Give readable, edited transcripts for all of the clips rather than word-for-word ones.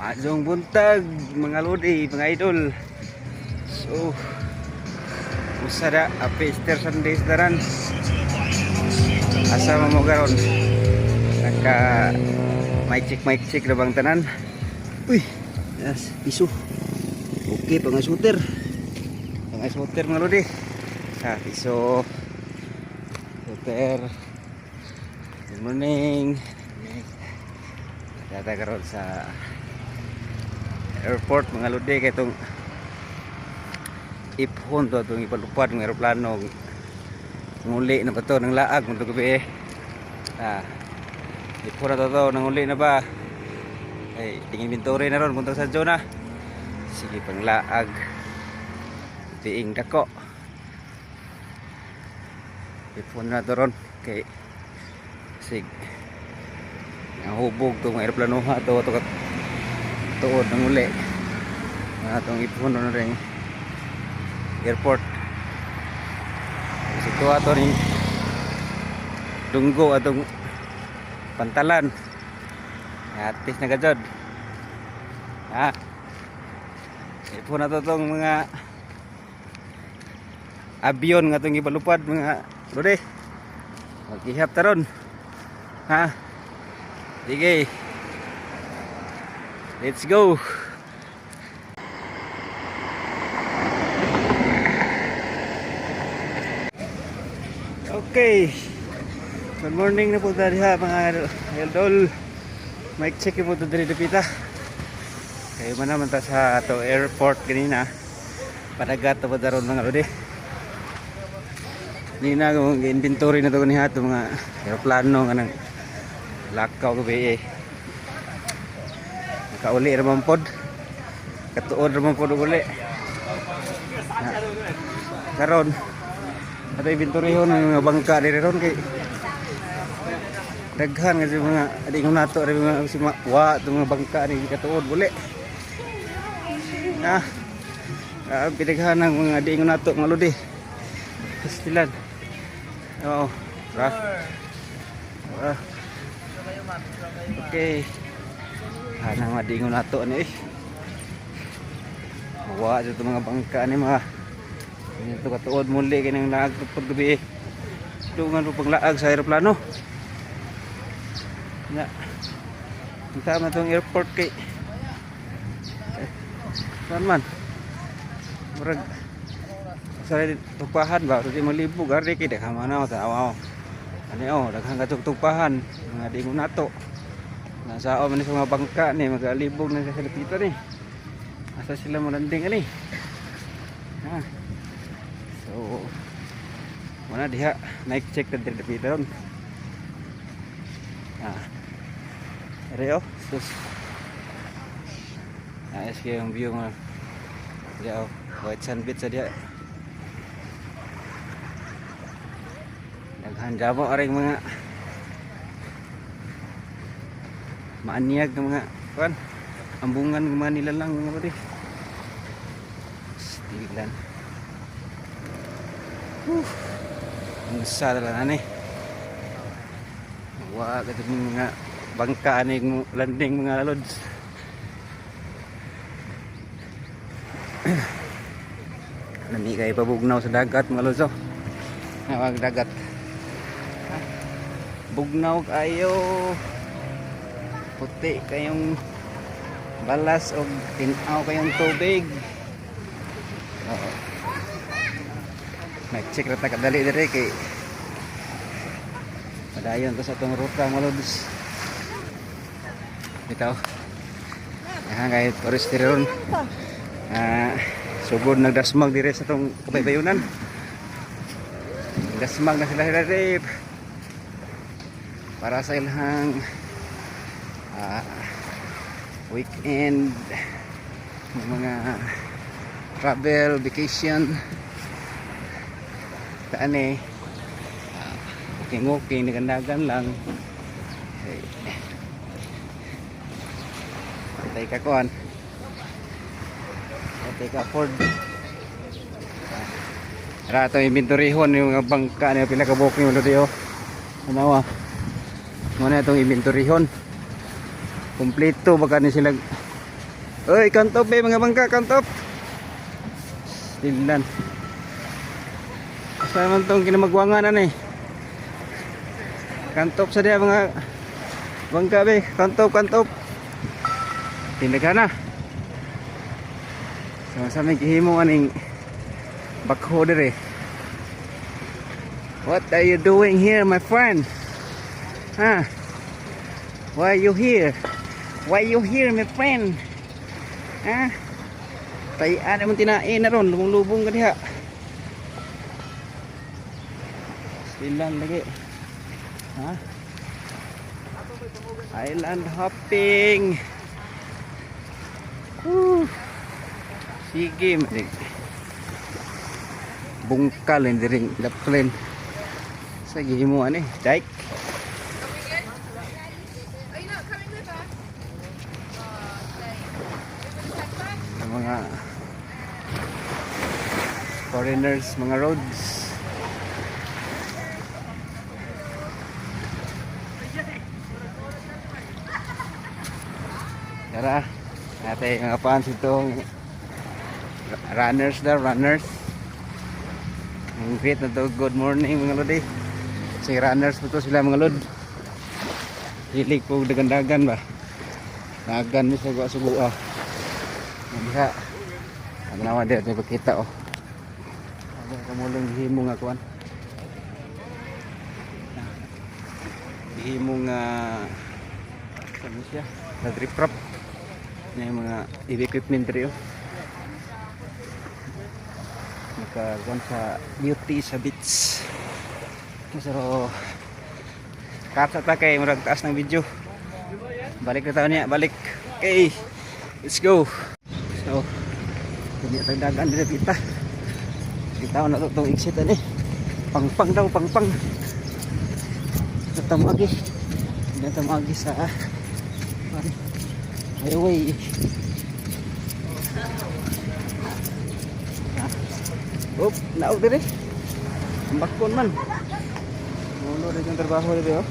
Adjong buntag mga lodi, mga idol. So, usada Easter Sunday daran. Asa mo garon? Naka mic check na bang tanan? Uy, yes, piso. Okay, pang-shooter. Pang-shooter mga lodi. Piso. Shooter. Good morning. Data karon sa airport mga lodi kay itong ipon to itong ipalupad ng aeroplano nguli na ba to ng laag kung ito gabi ipon na to nanguli na ba ay tingin inventory na ron punta sa zona sige pang laag tiing dako ipon na to ron kay sig ang hubog itong aeroplano ha to tuod ng uli atong ipon na rin airport ito ato rin dunggo atong pantalan atis na gajod ipon na to itong mga abiyon nga itong ibalupad mga lodi mag-ihap taron sige let's go. Okay. Good morning na po diha mga idol. Mic check po to diri dapita. Kay man naman ta sa ato airport kanina. Padagat to daron mga lodi. Nina kung inventory na to kaniha to mga aeroplano nga nang lakaw gabi kauli ramon pod katuod ramon pod uli karon ato inventoryhon ng mga bangka diri ron kay daghan kasi mga adingon nato ri mga wa tong mga bangka ni katuod uli pinaghan ng mga adingon nato mga lodi pastilan oo okay hanang madingon nato ni wa dito mga bangka ni mga ito katuod muli kinang laag pag gabi dungan ro paglaag sa aeroplano na tama tong airport kay saan man murag sa tupahan ba di malibog ari kay daghang manaw ta aw ani daghang katugtupahan mga dingon nato nasa man sa mga bangka ni magalibog na sa dapita ni asa sila malanding ani so mana diha naik check ta diri dapita ron reo sus ayos kaya yung view mo diya white sand beach sa diya naghanda mo aring mga maanyag ng mga kan ambungan ng mga nilalang mga pati stilan ang sa talaga wa ka mga bangka aning landing mga lods nami kay pabugnaw sa dagat mga lods nawag dagat bugnaw kayo puti kayong balas o tinaw kayong tubig nag-check rata kadali diri kay padayon to sa itong ruta mga lods bitaw kahit tourist diri ron sugod nagdasmag diri sa itong kabaybayunan nagdasmag na sila diri para sa ilang weekend mga travel vacation taani okay nagandagan lang tay ka kuan tay ka Ford rato inventoryhon yung mga bangka na pila ka booking mo diyo ano muna itong inventoryhon kumpleto baka ni sila Oy, kantop be mga bangka, kantop. Stilan. Asa man tong kinamagwangan ani? Kantop sa dia mga bangka be, kantop, kantop. Tindagan na. Sama-sama gihimo aning bakho dire. What are you doing here, my friend? Huh? Why are you here? Why you here, my friend? Ha? Tayan naman tinain na ron. Lubong-lubong ka diha. Stilan lagi. Ha? Island hopping. Sige, manig. Bungkal hindi rin laplen. Sige mo ani, dike. Mga foreigners, mga roads. Tara, natin mga fans itong runners daw, runners. Ang great na to, good morning mga lodi. Si runners po to sila mga lod. Hilig po dagan-dagan ba? Dagan mi sa sugo-sugo. Bisa ang naman dito tayo pagkita oh. Ano kamulong himo nga kuan. Himo nga ano siya? Trip prop. Yung mga equipment rin oh. Nakakuan sa beauty sa beach. So kasa ta kay murag taas ng video. Balik na tayo niya, balik. Okay. Let's go. So, hindi tayo dagan dito kita. Kita na itong exit ani. Pang-pang daw, pang-pang. Natamagi. Natamagi sa highway. Oop, naog dire. Ambakon man. Mulo rin yung trabaho dito.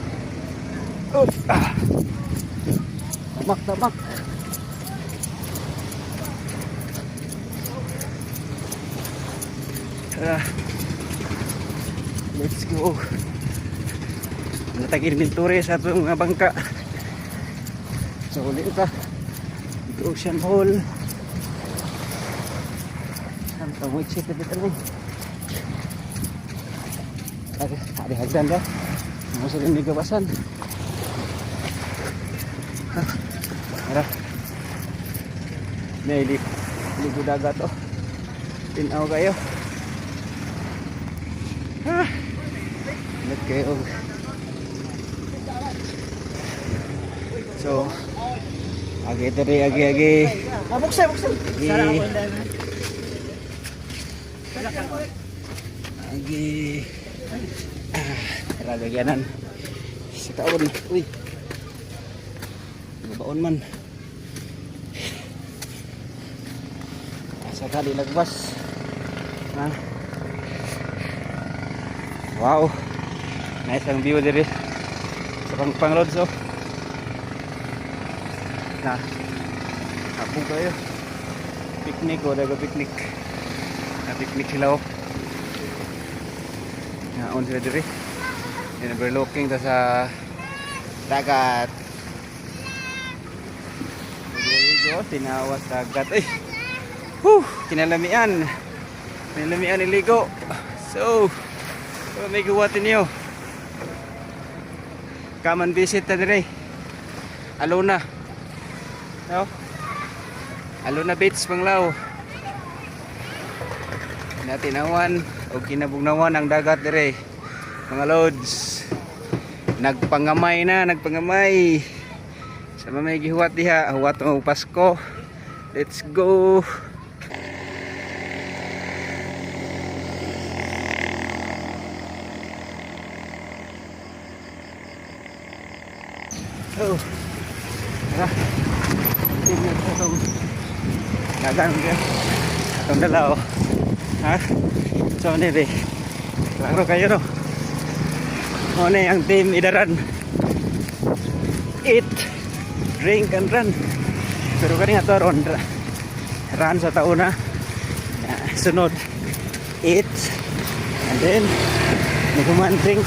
Oop. Tamak, tamak. Let's go. Natagin inventory sa itong mga bangka. So ulit ito. Ocean Hall. Saan ito? Wait, shit. Ada hagdan dah. Masa ini kebasan. Ada. Ini di dagat oh. Tinaw kayo. Let kayo. So, agi tadi. Buksay. Agi. Ragaganan. Si kaon. Uy. Baon man. Asa ka di lagbas. Ha? Wow. Nice ang view diri. Sa pang-roads oh. Nah. Hapon kayo. Picnic o daga picnic. Na-picnic sila oh. Naon sila diri. Overlooking ta sa dagat. Ligo, tinawas dagat. Ay. Kinalamian. Kinalamian iligo. So, may gawatin niyo. Come and visit ta diri. Alona. No? Alona Beach, Panglao. Natinawan o kinabugnawan ang dagat dire. Mga lods. Nagpangamay na, nagpangamay. Sa may gihuwat diha, huwat ng Pasko. Let's go. Oh. Tara. Tingnan ko itong dagan ko. Itong dalaw. Ha? So, nire. Klaro kayo no. Ano ang team Idaran. Eat, drink and run. Pero kani nga to ron ran sa taon na sunod eat and then naghuman drink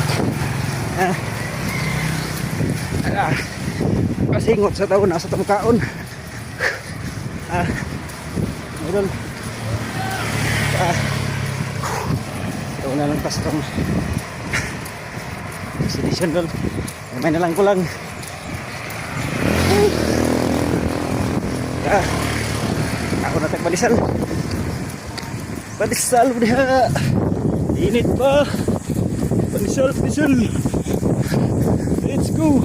pasingot sa taon na sa tamkaon meron taon na lang pastrong destination doon may na lang ko lang ako na tagbalisal Padisal udah init pa Padisal let's go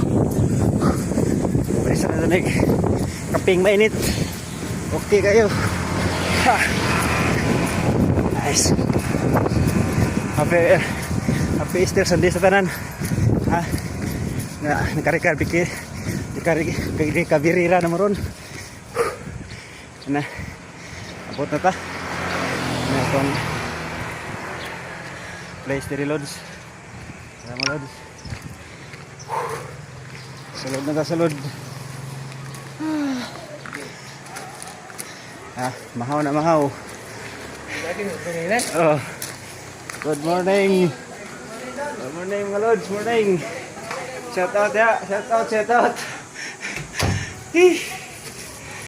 Padisal na nanig kaping mainit okay kayo ha. Nice happy Easter Sunday sa tanan ha nakarikar pikir kabirira na maron na abot na ta na itong place diri lods sama lods salod na ta salod mahaw na mahaw oh. Good morning mga lods morning shout out ya shout out